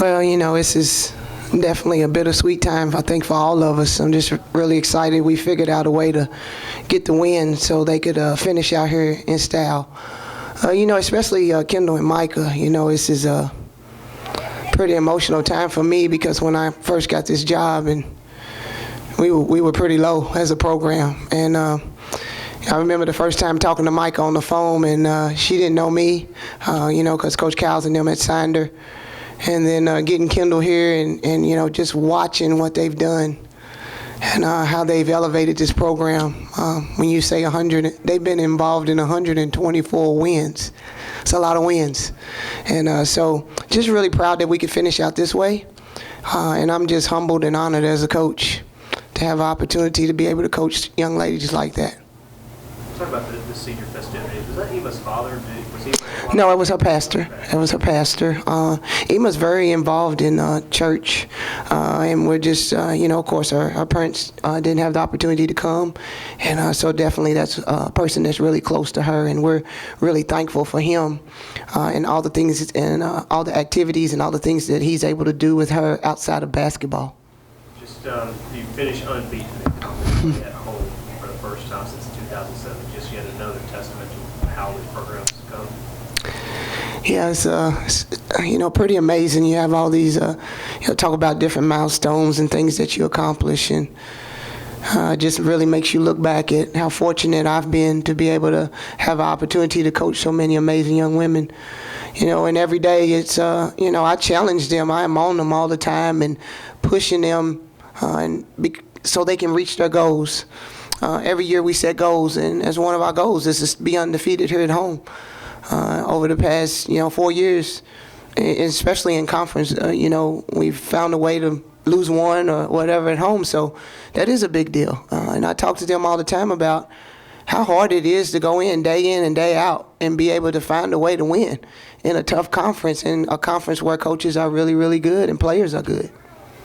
Well, this is definitely a bittersweet time, I think, for all of us. I'm just really excited we figured out a way to get the win so they could finish out here in style. Especially Kendall and Micah, this is a pretty emotional time for me because when I first got this job, and we were pretty low as a program. And I remember the first time talking to Micah on the phone, and she didn't know me, because Coach Cowles and them had signed her. And then getting Kendall here and just watching what they've done and how they've elevated this program. When you say 100, they've been involved in 124 wins. It's a lot of wins. And so just really proud that we could finish out this way. And I'm just humbled and honored as a coach to have an opportunity to be able to coach young ladies like that. Talk about the senior festivities. Was that Ema's father? Was he? No, it was her pastor. It was her pastor. Ema's very involved in church, and we're just, of course, her parents didn't have the opportunity to come, and so definitely that's a person that's really close to her, and we're really thankful for him and all the things and all the activities and all the things that he's able to do with her outside of basketball. Just you finished unbeaten at home for the first time since 2007. Just yet another testament to how this program has come. Yeah, it's pretty amazing. You have all these, talk about different milestones and things that you accomplish, and just really makes you look back at how fortunate I've been to be able to have an opportunity to coach so many amazing young women. And every day it's, I challenge them. I am on them all the time and pushing them so they can reach their goals. Every year we set goals, and as one of our goals is to be undefeated here at home. Over the past, 4 years, especially in conference, we've found a way to lose one or whatever at home. So that is a big deal. And I talk to them all the time about how hard it is to go in and day out and be able to find a way to win in a tough conference, and a conference where coaches are really, really good and players are good.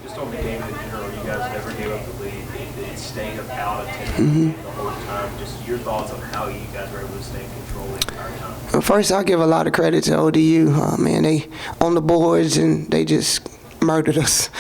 Just on the game in general, you guys never gave up the lead. It stayed out attending the whole time. Just your thoughts on how you guys were able to stay in control the entire time. First, I'll give a lot of credit to ODU. They on the boards, and they just murdered us.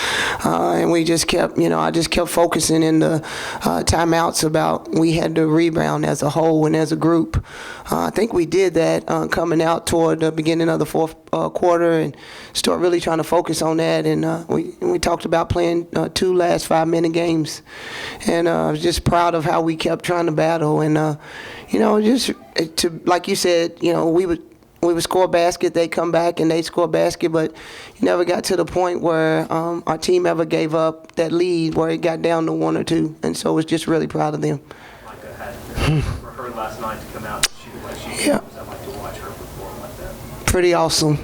And we just kept, I just kept focusing in the timeouts about we had to rebound as a whole and as a group. I think we did that coming out toward the beginning of the fourth quarter, and start really trying to focus on that. And we talked about playing 2 last 5-minute games. And I was just proud of how we kept trying to battle. And, just to, like you said, we would score a basket, they'd come back and they'd score a basket, but you never got to the point where our team ever gave up that lead where it got down to 1 or 2. And so I was just really proud of them. Micah had for her last night to come out and shoot like she did. Yeah. I like to watch her perform like that. Pretty awesome.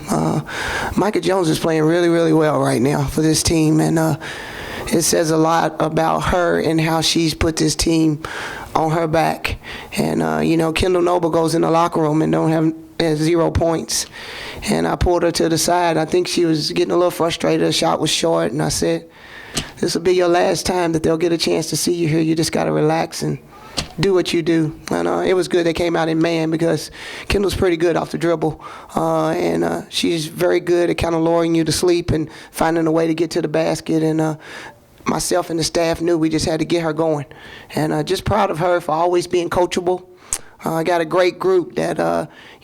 Micah Jones is playing really, really well right now for this team, and it says a lot about her and how she's put this team on her back. And, Kendall Noble goes in the locker room and has 0 points. And I pulled her to the side. I think she was getting a little frustrated. Her shot was short, and I said, this will be your last time that they'll get a chance to see you here. You just got to relax and do what you do. And it was good they came out in man, because Kendall's pretty good off the dribble. And she's very good at kind of luring you to sleep and finding a way to get to the basket. And myself and the staff knew we just had to get her going. And just proud of her for always being coachable. I got a great group that,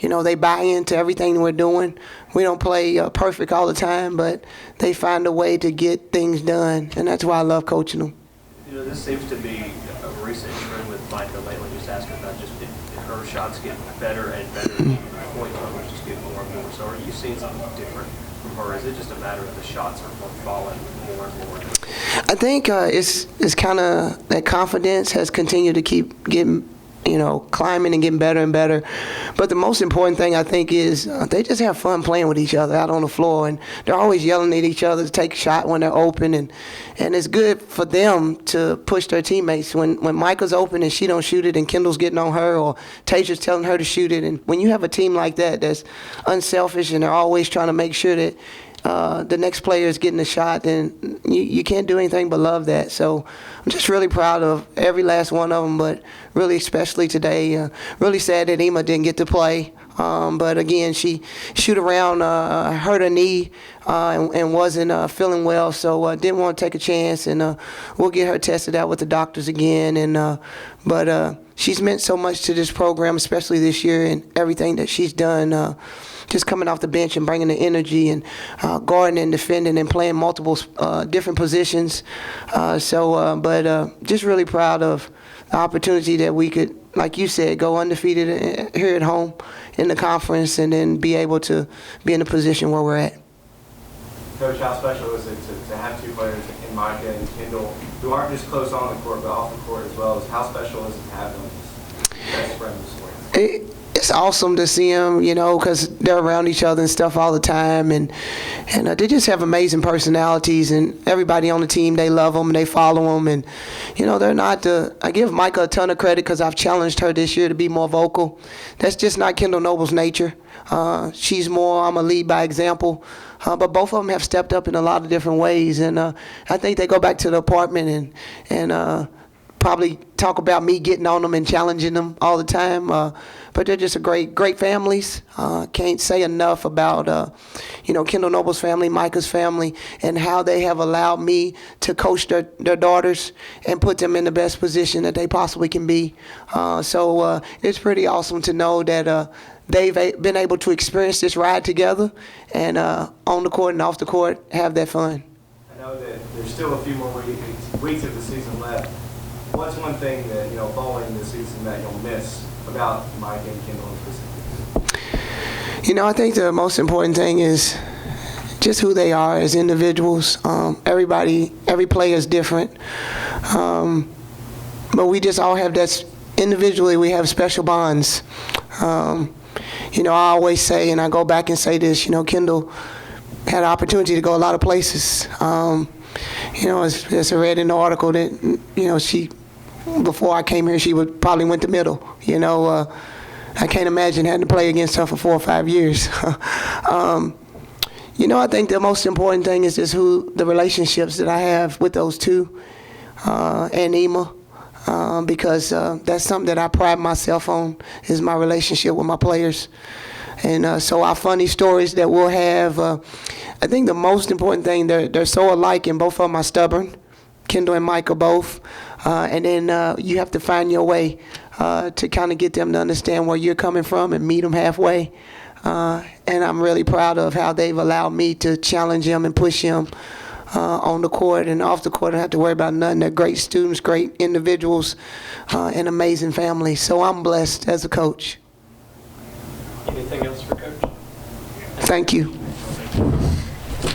they buy into everything we're doing. We don't play perfect all the time, but they find a way to get things done, and that's why I love coaching them. This seems to be a recent trend with Micah lately, just asking about just if her shots get better and better, point numbers just get more and more. So are you seeing something different from her? Is it just a matter of the shots are falling more and more? I think it's kind of that confidence has continued to keep getting, climbing and getting better and better. But the most important thing, I think, is they just have fun playing with each other out on the floor, and they're always yelling at each other to take a shot when they're open, and it's good for them to push their teammates. When Micah's open and she don't shoot it, and Kendall's getting on her, or Taja's telling her to shoot it, and when you have a team like that that's unselfish and they're always trying to make sure that the next player is getting a shot, then you can't do anything but love that. So I'm just really proud of every last one of them, but really especially today. Really sad that Ema didn't get to play. But again, she shoot around, hurt her knee, and wasn't feeling well, so didn't want to take a chance. And we'll get her tested out with the doctors again. And but she's meant so much to this program, especially this year, and everything that she's done. Just coming off the bench and bringing the energy and guarding and defending and playing multiple different positions. But just really proud of the opportunity that we could, like you said, go undefeated here at home in the conference and then be able to be in the position where we're at. Coach, how special is it to have two players in Micah and Kendall who aren't just close on the court but off the court as well? How special is it to have them as best friends for you? It's awesome to see them, you know, because they're around each other and stuff all the time, and they just have amazing personalities, and everybody on the team, they love them and they follow them, and you know, they're not I give Micah a ton of credit because I've challenged her this year to be more vocal. That's just not Kendall Noble's nature. She's more, I'm a lead by example, but both of them have stepped up in a lot of different ways, and I think they go back to the apartment and probably talk about me getting on them and challenging them all the time. But they're just a great families. Can't say enough about, Kendall Noble's family, Micah's family, and how they have allowed me to coach their daughters and put them in the best position that they possibly can be. So it's pretty awesome to know that they've been able to experience this ride together and on the court and off the court, have that fun. I know that there's still a few more weeks of the season left. What's one thing that, following the season that you'll miss about Mike and Kendall specifically? I think the most important thing is just who they are as individuals. Every player is different. But we just all have that, individually we have special bonds. I always say, and I go back and say this, Kendall had an opportunity to go a lot of places. As I read in the article that, she, before I came here, she would probably went to middle. I can't imagine having to play against her for 4 or 5 years. I think the most important thing is just the relationships that I have with those two, and Ema, because that's something that I pride myself on, is my relationship with my players. And so our funny stories that we'll have, I think the most important thing, they're so alike, and both of them are stubborn. Kendall and Mike are both. And then you have to find your way to kind of get them to understand where you're coming from and meet them halfway. And I'm really proud of how they've allowed me to challenge them and push them on the court and off the court. I don't have to worry about nothing. They're great students, great individuals, and amazing families. So I'm blessed as a coach. Anything else for Coach? Thank you.